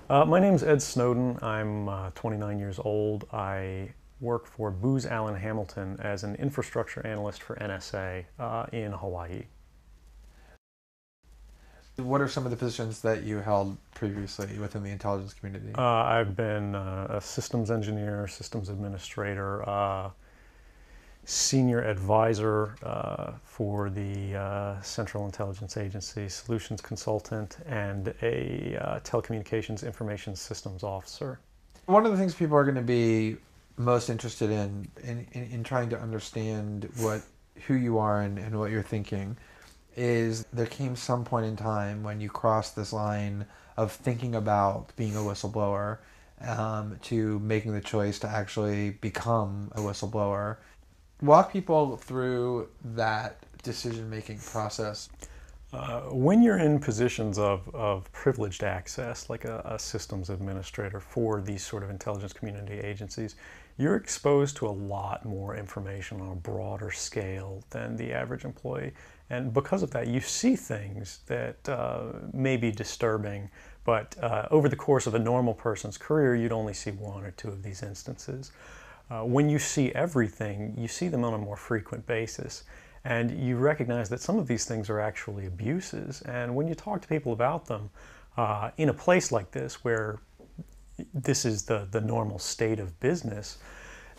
My name's Ed Snowden. I'm 29 years old. I work for Booz Allen Hamilton as an infrastructure analyst for NSA in Hawaii. What are some of the positions that you held previously within the intelligence community? I've been a systems engineer, systems administrator, senior advisor for the Central Intelligence Agency, solutions consultant, and a telecommunications information systems officer. One of the things people are going to be most interested in trying to understand who you are and what you're thinking is there came some point in time when you crossed this line of thinking about being a whistleblower to making the choice to actually become a whistleblower. Walk people through that decision-making process. When you're in positions of privileged access, like a systems administrator for these sort of intelligence community agencies, you're exposed to a lot more information on a broader scale than the average employee. And because of that, you see things that may be disturbing, but over the course of a normal person's career, you'd only see one or two of these instances. When you see everything, you see them on a more frequent basis. And you recognize that some of these things are actually abuses. And when you talk to people about them, in a place like this where this is the normal state of business,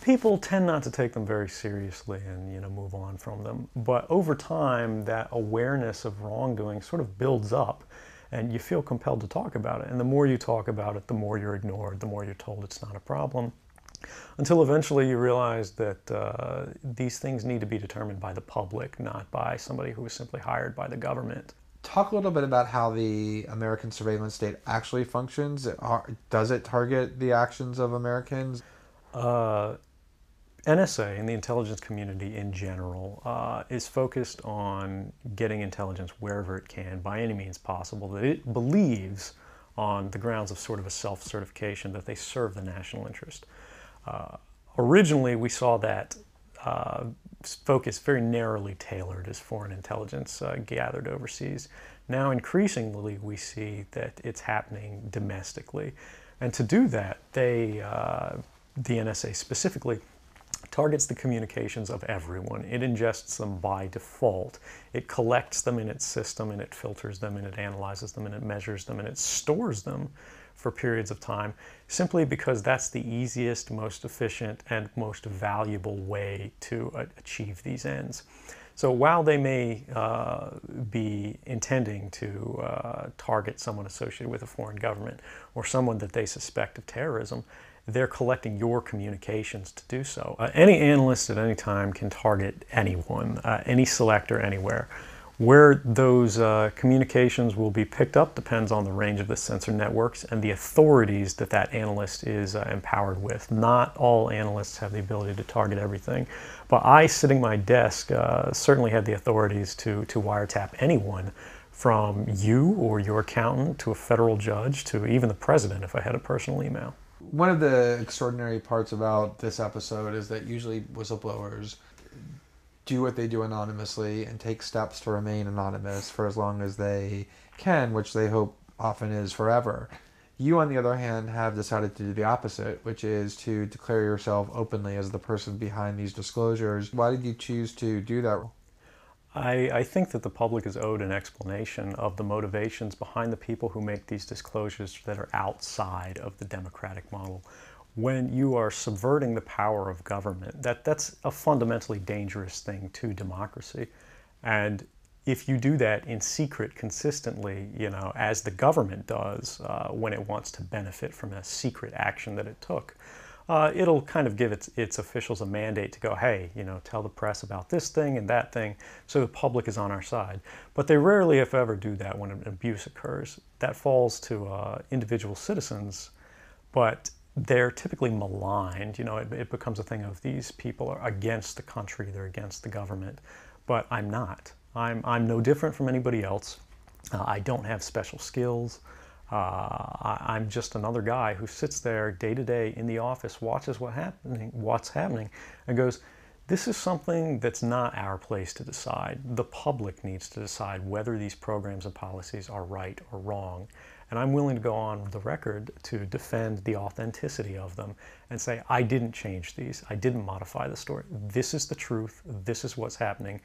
people tend not to take them very seriously and move on from them. But over time, that awareness of wrongdoing sort of builds up, and you feel compelled to talk about it. And the more you talk about it, the more you're ignored, the more you're told it's not a problem, until eventually you realize that these things need to be determined by the public, not by somebody who is simply hired by the government. Talk a little bit about how the American surveillance state actually functions. Does it target the actions of Americans? NSA and the intelligence community in general is focused on getting intelligence wherever it can, by any means possible, that it believes on the grounds of sort of a self-certification that they serve the national interest. Originally, we saw that focus very narrowly tailored as foreign intelligence gathered overseas. Now, increasingly, we see that it's happening domestically. And to do that, the NSA specifically, targets the communications of everyone. It ingests them by default. It collects them in its system, and it filters them, and it analyzes them, and it measures them, and it stores them for periods of time, simply because that's the easiest, most efficient, and most valuable way to achieve these ends. So while they may be intending to target someone associated with a foreign government or someone that they suspect of terrorism, they're collecting your communications to do so. Any analyst at any time can target anyone, any selector, anywhere. Where those communications will be picked up depends on the range of the sensor networks and the authorities that that analyst is empowered with. Not all analysts have the ability to target everything, but I, sitting at my desk, certainly had the authorities to wiretap anyone, from you or your accountant to a federal judge to even the president if I had a personal email. One of the extraordinary parts about this episode is that usually whistleblowers do what they do anonymously and take steps to remain anonymous for as long as they can, which they hope often is forever. You, on the other hand, have decided to do the opposite, which is to declare yourself openly as the person behind these disclosures. Why did you choose to do that? I think that the public is owed an explanation of the motivations behind the people who make these disclosures that are outside of the democratic model. When you are subverting the power of government, that's a fundamentally dangerous thing to democracy. And if you do that in secret consistently, as the government does when it wants to benefit from a secret action that it took, it'll kind of give its officials a mandate to go, hey, tell the press about this thing and that thing, so the public is on our side. But they rarely, if ever, do that when an abuse occurs. That falls to individual citizens, but they're typically maligned. It becomes a thing of these people are against the country, they're against the government. But I'm not. I'm no different from anybody else. I don't have special skills. I'm just another guy who sits there day to day in the office, watches what's happening, and goes, this is something that's not our place to decide. The public needs to decide whether these programs and policies are right or wrong. And I'm willing to go on the record to defend the authenticity of them and say, I didn't change these. I didn't modify the story. This is the truth. This is what's happening.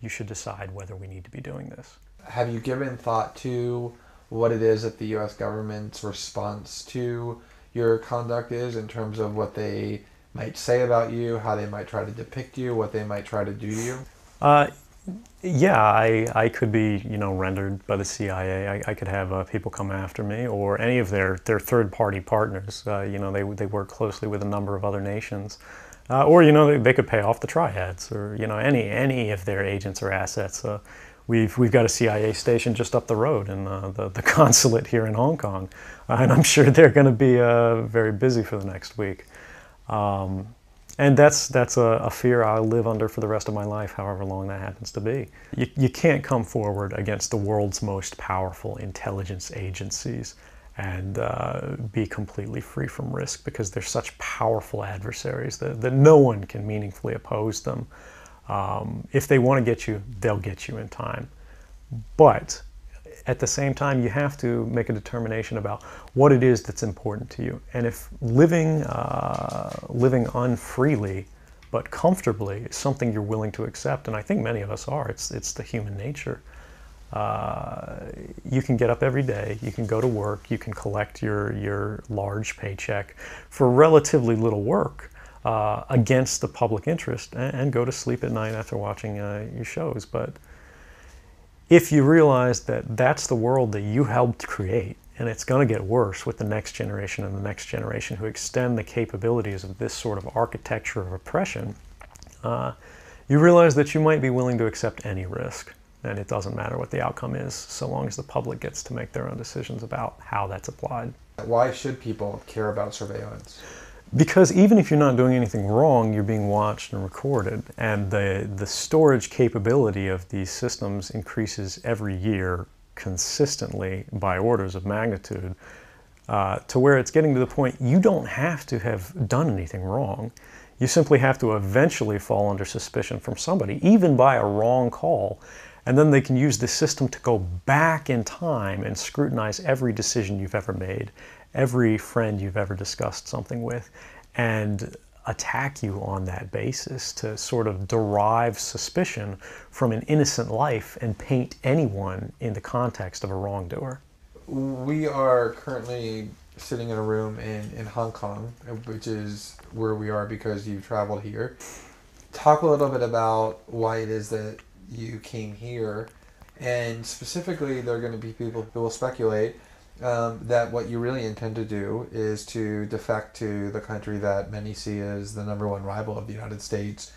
You should decide whether we need to be doing this. Have you given thought to what it is that the U.S. government's response to your conduct is, in terms of what they might say about you, how they might try to depict you, what they might try to do to you? Yeah, I could be, rendered by the CIA. I could have people come after me, or any of their third-party partners. They work closely with a number of other nations. Or, they could pay off the triads, or, any of their agents or assets. We've got a CIA station just up the road in the consulate here in Hong Kong, and I'm sure they're going to be very busy for the next week. And that's a fear I'll live under for the rest of my life, however long that happens to be. You can't come forward against the world's most powerful intelligence agencies and be completely free from risk, because they're such powerful adversaries that no one can meaningfully oppose them. If they want to get you, they'll get you in time. But at the same time, you have to make a determination about what it is that's important to you. And if living unfreely but comfortably is something you're willing to accept, and I think many of us are, it's the human nature. You can get up every day, you can go to work, you can collect your large paycheck for relatively little work against the public interest, and go to sleep at night after watching your shows. But if you realize that that's the world that you helped create, and it's going to get worse with the next generation and the next generation who extend the capabilities of this sort of architecture of oppression, you realize that you might be willing to accept any risk. And it doesn't matter what the outcome is, so long as the public gets to make their own decisions about how that's applied. Why should people care about surveillance? Because even if you're not doing anything wrong, you're being watched and recorded. And the storage capability of these systems increases every year consistently by orders of magnitude, to where it's getting to the point you don't have to have done anything wrong. You simply have to eventually fall under suspicion from somebody, even by a wrong call. And then they can use the system to go back in time and scrutinize every decision you've ever made, every friend you've ever discussed something with, and attack you on that basis to sort of derive suspicion from an innocent life and paint anyone in the context of a wrongdoer. We are currently sitting in a room in Hong Kong, which is where we are because you've traveled here. Talk a little bit about why it is that you came here, and specifically there are going to be people who will speculate that what you really intend to do is to defect to the country that many see as the #1 rival of the United States,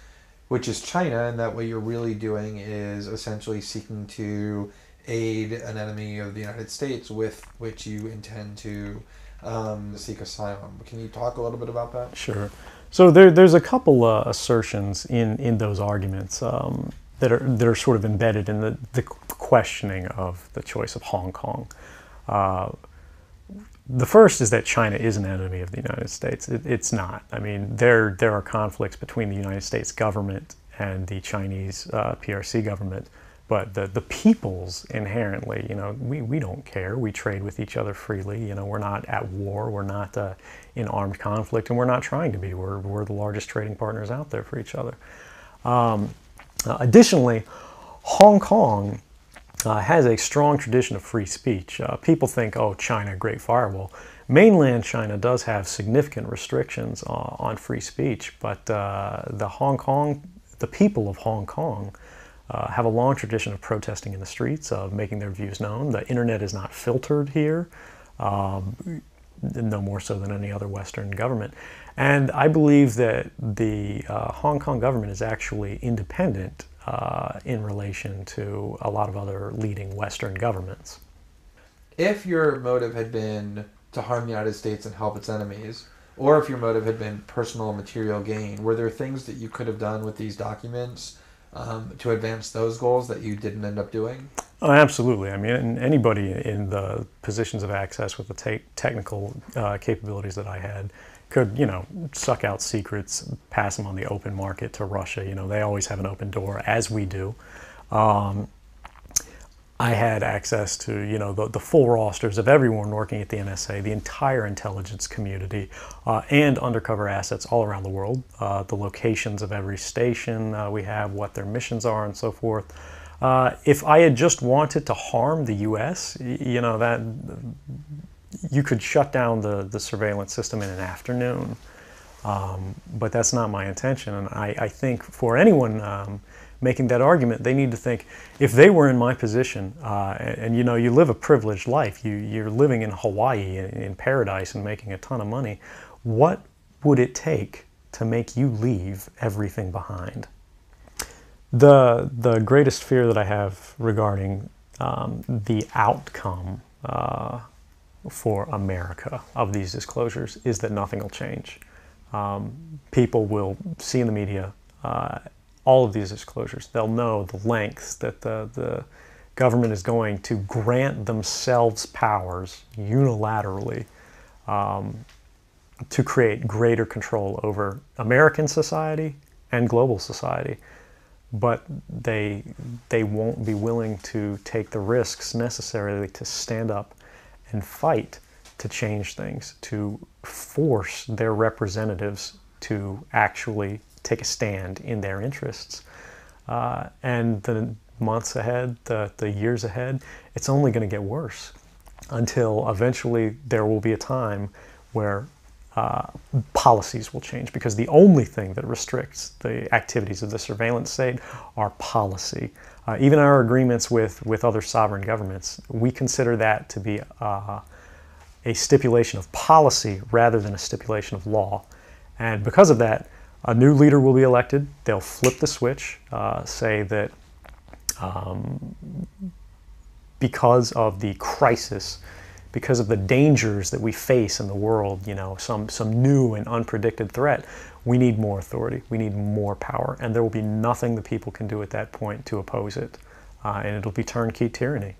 which is China, and that what you're really doing is essentially seeking to aid an enemy of the United States with which you intend to seek asylum. Can you talk a little bit about that? Sure. So there's a couple assertions in those arguments that are sort of embedded in the questioning of the choice of Hong Kong. The first is that China is an enemy of the United States. It's not. I mean, there are conflicts between the United States government and the Chinese PRC government, but the peoples inherently, we don't care. We trade with each other freely. We're not at war. We're not in armed conflict, and we're not trying to be. We're the largest trading partners out there for each other. Additionally, Hong Kong has a strong tradition of free speech. People think, oh, China, great firewall. Mainland China does have significant restrictions on free speech, but the people of Hong Kong have a long tradition of protesting in the streets, of making their views known. The internet is not filtered here, no more so than any other Western government. And I believe that the Hong Kong government is actually independent in relation to a lot of other leading Western governments. If your motive had been to harm the United States and help its enemies, or if your motive had been personal material gain, were there things that you could have done with these documents to advance those goals that you didn't end up doing? Oh, absolutely. I mean, anybody in the positions of access with the technical capabilities that I had could, suck out secrets, pass them on the open market to Russia. They always have an open door, as we do. I had access to, the full rosters of everyone working at the NSA, the entire intelligence community, and undercover assets all around the world, the locations of every station we have, what their missions are, and so forth. If I had just wanted to harm the U.S., that you could shut down the surveillance system in an afternoon. But that's not my intention, and I think for anyone making that argument, they need to think, if they were in my position, and you live a privileged life, you're living in Hawaii in paradise and making a ton of money, what would it take to make you leave everything behind? The greatest fear that I have regarding the outcome for America of these disclosures is that nothing will change. People will see in the media all of these disclosures. They'll know the lengths that the government is going to grant themselves powers unilaterally to create greater control over American society and global society. But they won't be willing to take the risks necessarily to stand up and fight to change things, to force their representatives to actually take a stand in their interests. And the months ahead, the years ahead, it's only going to get worse until eventually there will be a time where policies will change, because the only thing that restricts the activities of the surveillance state are policy. Even our agreements with other sovereign governments, we consider that to be a stipulation of policy rather than a stipulation of law. And because of that, a new leader will be elected. They'll flip the switch, say that because of the crisis, because of the dangers that we face in the world, some new and unpredicted threat, we need more authority, we need more power, and there will be nothing the people can do at that point to oppose it, and it'll be turnkey tyranny.